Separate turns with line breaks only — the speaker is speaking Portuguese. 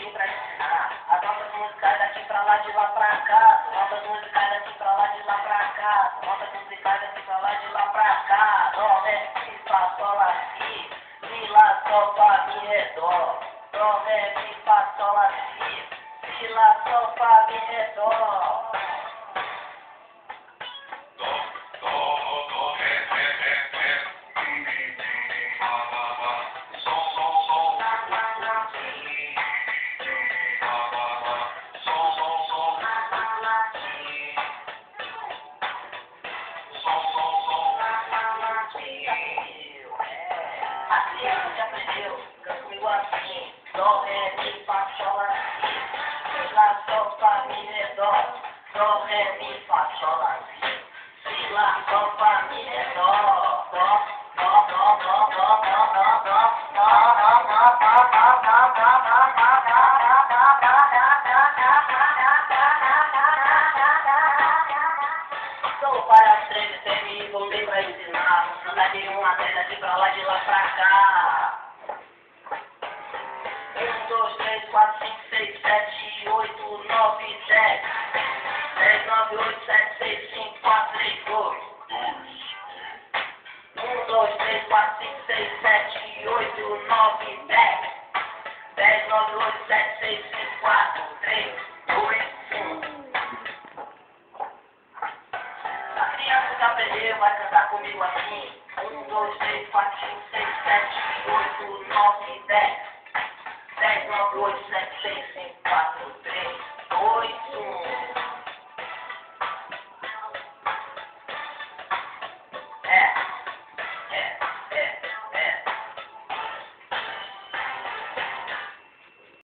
vim pra ensinar. As notas musicais daqui pra lá, de lá pra cá. Notas musicais daqui pra lá, de lá pra cá. Notas musicais daqui pra lá, de lá pra cá. Dó, ré, mi, fá, sol, lá, si. Mi, lá, sol, fá, mi, ré, dó. Dó, ré, mi, fá, sol, lá, si. Si, lá, sol, fá, mi, ré, dó. A criança já aprendeu, canta comigo assim. Dó, ré, mi, fá, sol, lá, si. Si, lá, sol, fá, mi, ré, dó. Dó, ré, mi, fá, sol, lá, si. Si, lá, sol, fá, mi, ré, dó. Dó, dó, dó, dó, dó, dó, dó, dó. Sou para as três, e voltei pra ensinar. Nada de uma três aqui pra lá, de lá pra cá. 1, 2, 3, 4, 5, 6, 7, 8, 9, 10. 10, 9, 8, 7, 6, 5, 4, 3, 2. 1, 2, 3, 4, 5, 6, 7, 8, 9, 10. 10, 9, 8, 7, 6, 5, 4, 3, 2, 1. A criança já aprendeu, vai cantar comigo assim. 1, 2, 3, 4, 5, 6, 7, 8, 9, 10. 10, 9, 8, 7, 6, 5, 4, 3, 2, 1.